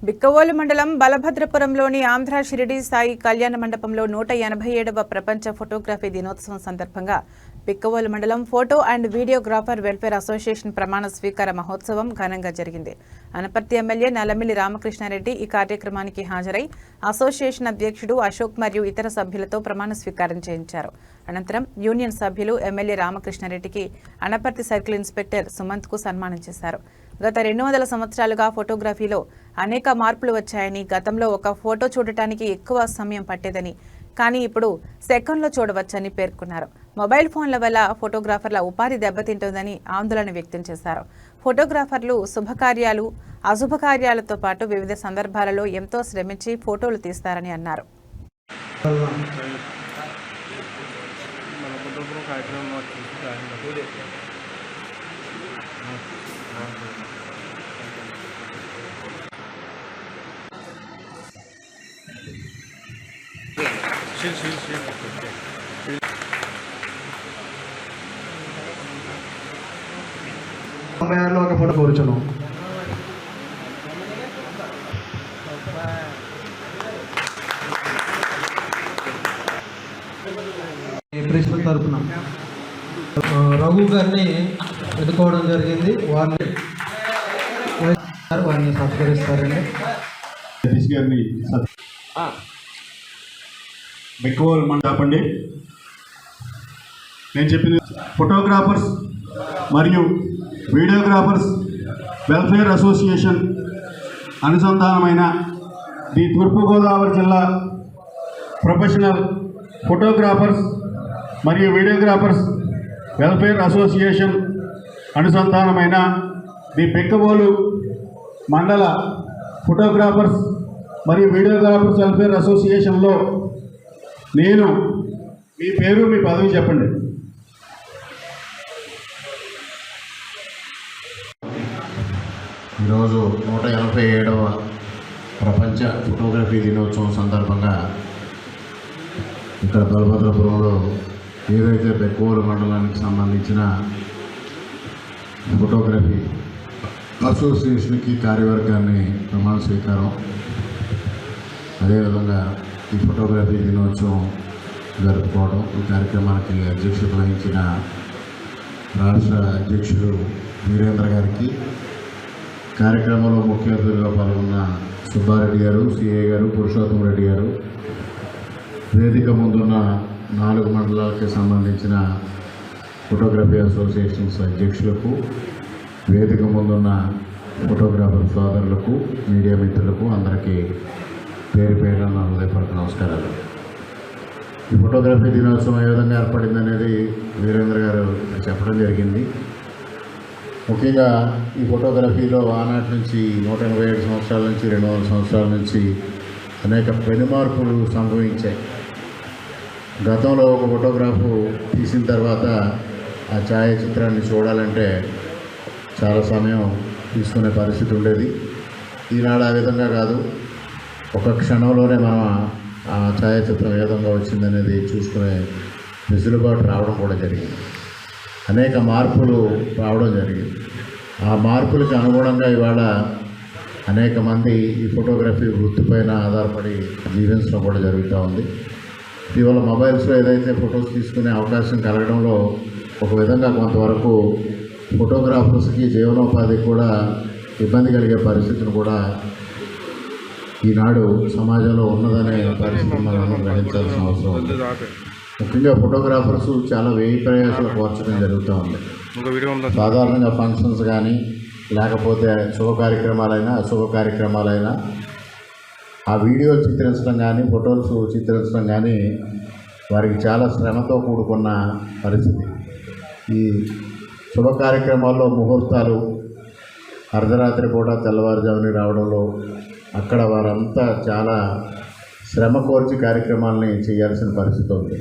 బిక్కవోలు మండలం బలభద్రపురంలోని ఆంధ్ర షిరిడి సాయి కళ్యాణ మండపంలో 187వ ప్రపంచ ఫోటోగ్రఫీ దినోత్సవం సందర్భంగా బిక్కవోలు మండలం photo and videographer welfare association ప్రమాణ స్వీకార మహోత్సవం ఘనంగా జరిగింది. అనపర్తి ఎమ్మెల్యే నల్లమిల్లి రామకృష్ణారెడ్డి ఈ కార్యక్రమానికి హాజరై అసోసియేషన్ అధ్యక్షుడు అశోక్ మరియు ఇతర సభ్యులతో ప్రమాణ స్వీకారం చేయించారు. అనంతరం యూనియన్ సభ్యులు ఎమ్మెల్యే రామకృష్ణారెడ్డికి అనపర్తి సర్కిల్ ఇన్స్పెక్టర్ సుమంత్ కు సన్మానం చేశారు. గత 200 సంవత్సరాలుగా ఫోటోగ్రఫీలో అనేక మార్పులు వచ్చాయని, గతంలో ఒక ఫోటో చూడటానికి ఎక్కువ సమయం పట్టేదని, కానీ ఇప్పుడు సెకండ్లో చూడవచ్చని పేర్కొన్నారు. మొబైల్ ఫోన్ల వల్ల ఫోటోగ్రాఫర్ల ఉపాధి దెబ్బతింటుందని ఆందోళన వ్యక్తం చేశారు. ఫోటోగ్రాఫర్లు శుభకార్యాలు, అశుభకార్యాలతో పాటు వివిధ సందర్భాలలో ఎంతో శ్రమించి ఫోటోలు తీస్తారని అన్నారు. ఒక ఫోటో కూర్చున్నాం. ప్రిన్సిపల్ తరఫున రఘు గారిని ఎన్నుకోవడం జరిగింది. వారిని సత్కరిస్తారండి. సతీష్ గారిని బిక్కవోలు చెప్పండి. నేను చెప్పిన ఫోటోగ్రాఫర్స్ మరియు వీడియోగ్రాఫర్స్ వెల్ఫేర్ అసోసియేషన్ అనుసంధానమైన ది తూర్పుగోదావరి జిల్లా ప్రొఫెషనల్ ఫోటోగ్రాఫర్స్ మరియు వీడియోగ్రాఫర్స్ వెల్ఫేర్ అసోసియేషన్ అనుసంధానమైన ది బిక్కవోలు మండల ఫోటోగ్రాఫర్స్ మరియు వీడియోగ్రాఫర్స్ వెల్ఫేర్ అసోసియేషన్లో నేను మీ పేరు, మీ పదవి చెప్పండి. ఈరోజు 187వ ప్రపంచ ఫోటోగ్రఫీ దినోత్సవం సందర్భంగా ఇక్కడ బలభద్రపురంలో ఏదైతే బిక్కవోలు మండలానికి సంబంధించిన ఫోటోగ్రఫీ అసోసియేషన్కి కార్యవర్గాన్ని ప్రమాణ స్వీకారం, అదేవిధంగా ఈ ఫోటోగ్రఫీ దినోత్సవం జరుపుకోవడం, ఈ కార్యక్రమానికి అధ్యక్షత వహించిన రాష్ట్ర అధ్యక్షుడు వీరేంద్ర గారికి, కార్యక్రమంలో ముఖ్య అతిథులుగా పాల్గొన్న సుబ్బారెడ్డి గారు, సిఐ గారు, పురుషోత్తమ రెడ్డి గారు, వేదిక ముందున్న 4 మండలాలకి సంబంధించిన ఫోటోగ్రఫీ అసోసియేషన్స్ అధ్యక్షులకు, వేదిక ముందున్న ఫోటోగ్రాఫర్ సోదరులకు, మీడియా మిత్రులకు అందరికీ పేరు పేరున నా హృదయపూర్వక నమస్కారాలు. ఈ ఫోటోగ్రఫీ దినోత్సవం ఏ విధంగా ఏర్పడింది అనేది వీరేంద్ర గారు చెప్పడం జరిగింది. ముఖ్యంగా ఈ ఫోటోగ్రఫీలో ఆనాటి నుంచి 187 సంవత్సరాల నుంచి 200 సంవత్సరాల నుంచి అనేక పెనుమార్పులు సంభవించాయి. గతంలో ఒక ఫోటోగ్రాఫు తీసిన తర్వాత ఆ ఛాయాచిత్రాన్ని చూడాలంటే చాలా సమయం తీసుకునే పరిస్థితి ఉండేది. ఈనాడు ఆ విధంగా కాదు, ఒక క్షణంలోనే మనం ఆ ఛాయాచిత్రం ఏ విధంగా వచ్చిందనేది చూసుకునే వెసులుబాటు రావడం కూడా జరిగింది. అనేక మార్పులు రావడం జరిగింది. ఆ మార్పులకు అనుగుణంగా ఇవాళ అనేక మంది ఈ ఫోటోగ్రఫీ వృత్తిపైన ఆధారపడి జీవించడం కూడా జరుగుతూ ఉంది. ఇవాళ మొబైల్స్లో ఏదైతే ఫొటోస్ తీసుకునే అవకాశం కలగడంలో ఒక విధంగా కొంతవరకు ఫోటోగ్రాఫర్స్కి జీవనోపాధి కూడా ఇబ్బంది కలిగే పరిస్థితిని కూడా ఈనాడు సమాజంలో ఉన్నదనే పరిస్థితి మనం గ్రహించాల్సిన అవసరం ఉంది. ముఖ్యంగా ఫోటోగ్రాఫర్స్ చాలా వ్యయ ప్రయాసాలు కోర్చడం జరుగుతూ ఉంది. సాధారణంగా ఫంక్షన్స్ కానీ, లేకపోతే శుభ కార్యక్రమాలైనా అశుభ కార్యక్రమాలైనా ఆ వీడియో చిత్రించడం కానీ, ఫోటోస్ చిత్రించడం కానీ వారికి చాలా శ్రమతో కూడుకున్న పరిస్థితి. ఈ శుభ కార్యక్రమాల్లో ముహూర్తాలు అర్ధరాత్రి పూట తెల్లవారుజాముని రావడంలో అక్కడ వారంతా చాలా శ్రమ కోర్చి కార్యక్రమాలని చేయాల్సిన పరిస్థితి ఉంది.